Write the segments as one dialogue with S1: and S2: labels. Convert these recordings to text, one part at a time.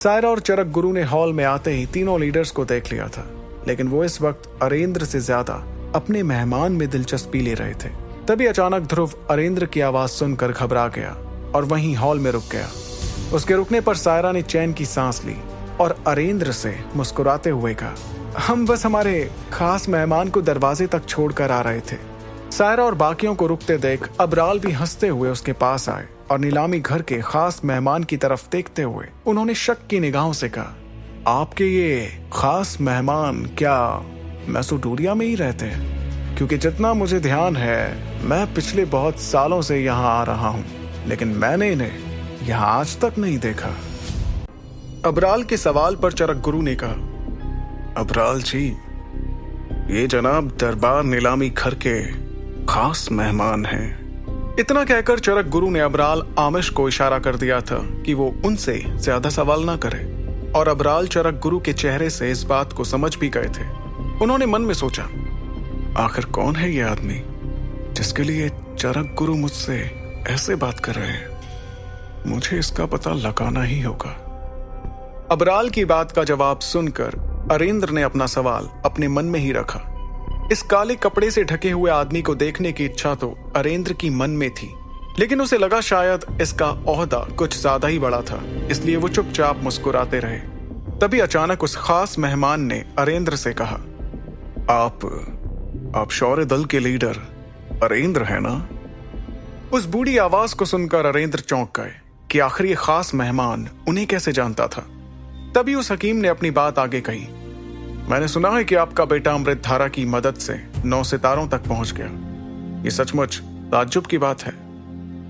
S1: सायरा और चरक गुरु ने हॉल में आते ही तीनों लीडर्स को देख लिया था, लेकिन वो इस वक्त अरेंद्र से ज्यादा अपने मेहमान में दिलचस्पी ले रहे थे। तभी अचानक ध्रुव अरेंद्र की आवाज सुनकर घबरा गया और वहीं हॉल में रुक गया। उसके रुकने पर सायरा ने चैन की सांस ली और अरेंद्र से मुस्कुराते हुए कहा, हम बस हमारे खास मेहमान को दरवाजे तक छोड़कर आ रहे थे। सायरा और बाकियों को रुकते देख अबराल भी हंसते हुए उसके पास आए और नीलामी घर के खास मेहमान की तरफ देखते हुए उन्होंने शक की निगाहों से कहा, आपके ये खास मेहमान क्या मैसूडोरिया में ही रहते हैं? क्योंकि जितना मुझे ध्यान है मैं पिछले बहुत सालों से यहाँ आ रहा हूँ, लेकिन मैंने इन्हें यहाँ आज तक नहीं देखा। अबराल के सवाल पर चरक गुरु ने कहा, अबराल जी, ये जनाब दरबार नीलामी घर के खास मेहमान हैं। इतना कहकर चरक गुरु ने अबराल आमिश को इशारा कर दिया था कि वो उनसे ज्यादा सवाल ना करे, और अबराल चरक गुरु के चेहरे से इस बात को समझ भी गए थे। उन्होंने मन में सोचा, आखिर कौन है ये आदमी जिसके लिए चरक गुरु मुझसे ऐसे बात कर रहे हैं? मुझे इसका पता लगाना ही होगा। अबराल की बात का जवाब सुनकर अरेंद्र ने अपना सवाल अपने मन में ही रखा। इस काले कपड़े से ढके हुए आदमी को देखने की इच्छा तो अरेंद्र की मन में थी, लेकिन उसे लगा शायद इसका ओहदा कुछ ज्यादा ही बड़ा था, इसलिए वो चुपचाप मुस्कुराते रहे। तभी अचानक उस खास मेहमान ने अरेंद्र से कहा, आप शौर्य दल के लीडर अरेंद्र है ना? उस बूढ़ी आवाज को सुनकर अरेंद्र चौंक गए कि आखिर ये खास मेहमान उन्हें कैसे जानता था। तभी उस हकीम ने अपनी बात आगे कही, मैंने सुना है कि आपका बेटा अमृतधारा की मदद से 9 सितारों तक पहुंच गया। ये सचमुच ताज्जुब की बात है।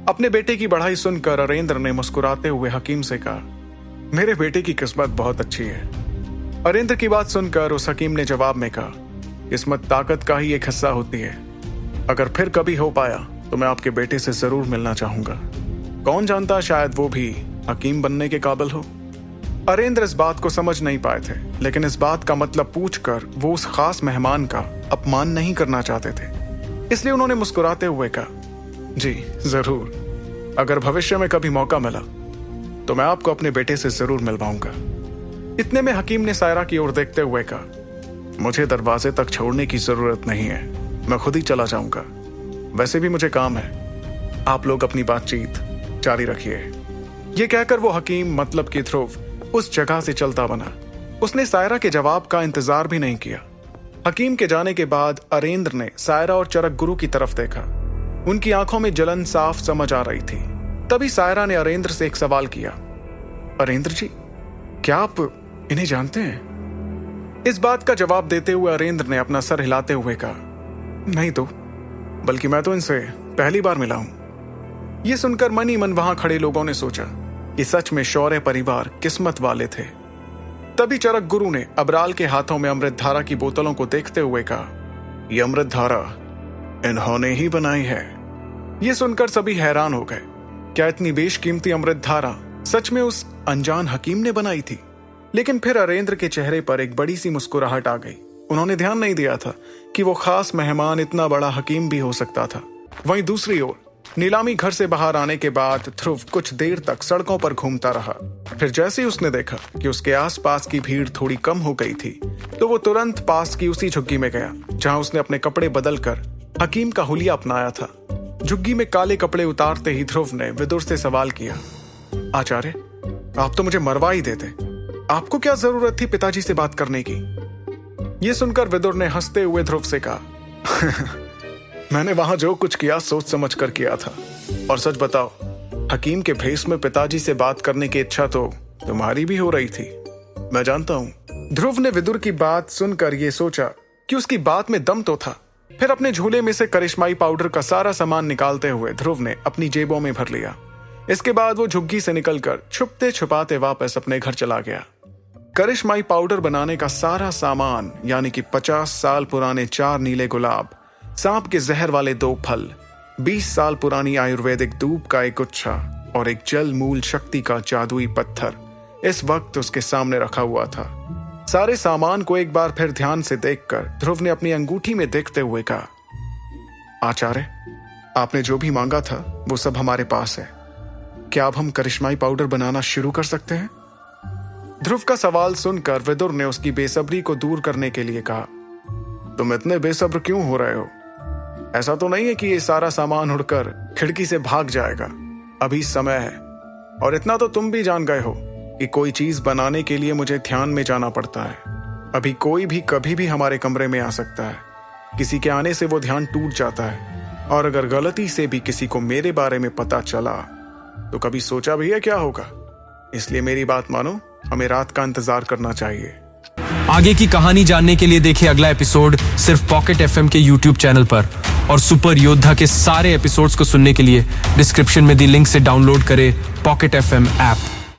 S1: अपने बेटे की बढ़ाई सुनकर अरेंद्र ने मुस्कुराते हुए हकीम से कहा, मेरे बेटे की किस्मत बहुत अच्छी है। अरेंद्र की बात सुनकर उस हकीम ने जवाब में कहा, किस्मत ताकत का ही एक हिस्सा होती है। अगर फिर कभी हो पाया तो मैं आपके बेटे से जरूर मिलना चाहूंगा। कौन जानता, शायद वो भी हकीम बनने के काबिल हो। अरेंद्र इस बात को समझ नहीं पाए थे, लेकिन इस बात का मतलब पूछकर वो उस खास मेहमान का अपमान नहीं करना चाहते थे, इसलिए उन्होंने मुस्कुराते हुए कहा, जी जरूर, अगर भविष्य में कभी मौका मिला तो मैं आपको अपने बेटे से जरूर मिलवाऊंगा। इतने में हकीम ने सायरा की ओर देखते हुए कहा, मुझे दरवाजे तक छोड़ने की जरूरत नहीं है, मैं खुद ही चला जाऊंगा। वैसे भी मुझे काम है, आप लोग अपनी बातचीत जारी रखिए। ये कहकर वो हकीम मतलब कि ध्रुव उस जगह से चलता बना। उसने सायरा के जवाब का इंतजार भी नहीं किया। हकीम के जाने के बाद अरेंद्र ने सायरा और चरक गुरु की तरफ देखा। उनकी आंखों में जलन साफ समझ आ रही थी। तभी सायरा ने अरेंद्र से एक सवाल किया, अरेंद्र जी, क्या आप इन्हें जानते हैं? इस बात का जवाब देते हुए अरेंद्र ने अपना सर हिलाते हुए कहा, नहीं तो, बल्कि मैं तो इनसे पहली बार मिला हूं। यह सुनकर मन ही मन वहां खड़े लोगों ने सोचा कि सच में शौर्य परिवार किस्मत वाले थे। तभी चरक गुरु ने अबराल के हाथों में अमृतधारा की बोतलों को देखते हुए कहा, यह अमृतधारा इन्होंने ही बनाई है। यह सुनकर सभी हैरान हो गए। क्या इतनी बेशकीमती अमृतधारा सच में उस अनजान हकीम ने बनाई थी? लेकिन फिर अरेंद्र के चेहरे पर एक बड़ी सी मुस्कुराहट आ गई। उन्होंने ध्यान नहीं दिया था कि वो खास मेहमान इतना बड़ा हकीम भी हो सकता था। वहीं दूसरी ओर नीलामी घर से बाहर आने के बाद ध्रुव कुछ देर तक सड़कों पर घूमता रहा। फिर जैसे ही उसने देखा कि उसके आसपास की भीड़ थोड़ी कम हो गई थी, तो वो तुरंत पास की उसी झुग्गी में गया जहां उसने अपने कपड़े बदलकर हकीम का हुलिया अपनाया था। झुग्गी में काले कपड़े उतारते ही ध्रुव ने विदुर से सवाल किया, आचार्य, आप तो मुझे मरवा ही देते, आपको क्या जरूरत थी पिताजी से बात करने की? ये सुनकर विदुर ने हंसते हुए ध्रुव से कहा, मैंने वहां जो कुछ किया सोच समझ कर किया था। और सच बताओ, हकीम के भेष में पिताजी से बात करने की इच्छा तो तुम्हारी भी हो रही थी, मैं जानता हूं। ध्रुव ने विदुर की बात सुनकर यह सोचा कि उसकी बात में दम तो था। फिर अपने झूले में से करिश्माई पाउडर का सारा सामान निकालते हुए ध्रुव ने अपनी जेबों में भर लिया। इसके बाद वो झुग्गी से निकलकर छुपते छुपाते वापस अपने घर चला गया। करिश्माई पाउडर बनाने का सारा सामान, यानी कि 50 साल पुराने 4 नीले गुलाब, सांप के जहर वाले 2 फल, 20 साल पुरानी आयुर्वेदिक धूप का एक गुच्छा और एक जल मूल शक्ति का जादुई पत्थर इस वक्त उसके सामने रखा हुआ था। सारे सामान को एक बार फिर ध्यान से देखकर ध्रुव ने अपनी अंगूठी में देखते हुए कहा, आचार्य, आपने जो भी मांगा था वो सब हमारे पास है। क्या अब हम करिश्माई पाउडर बनाना शुरू कर सकते हैं? ध्रुव का सवाल सुनकर विदुर ने उसकी बेसब्री को दूर करने के लिए कहा, तुम इतने बेसब्र क्यों हो रहे हो? ऐसा तो नहीं है कि ये सारा सामान उड़कर खिड़की से भाग जाएगा। अभी समय है, और इतना तो तुम भी जान गए हो कि कोई चीज बनाने के लिए मुझे ध्यान में जाना पड़ता है। अभी कोई भी कभी भी हमारे कमरे में आ सकता है। किसी के आने से वो ध्यान टूट जाता है, और अगर गलती से भी किसी को मेरे बारे में पता चला तो कभी सोचा भी है क्या होगा? इसलिए मेरी बात मानो, हमें रात का इंतजार करना चाहिए।
S2: आगे की कहानी जानने के लिए देखिए अगला एपिसोड सिर्फ पॉकेट एफएम के यूट्यूब चैनल पर, और सुपर योद्धा के सारे एपिसोड्स को सुनने के लिए डिस्क्रिप्शन में दी लिंक से डाउनलोड करें पॉकेट एफएम ऐप।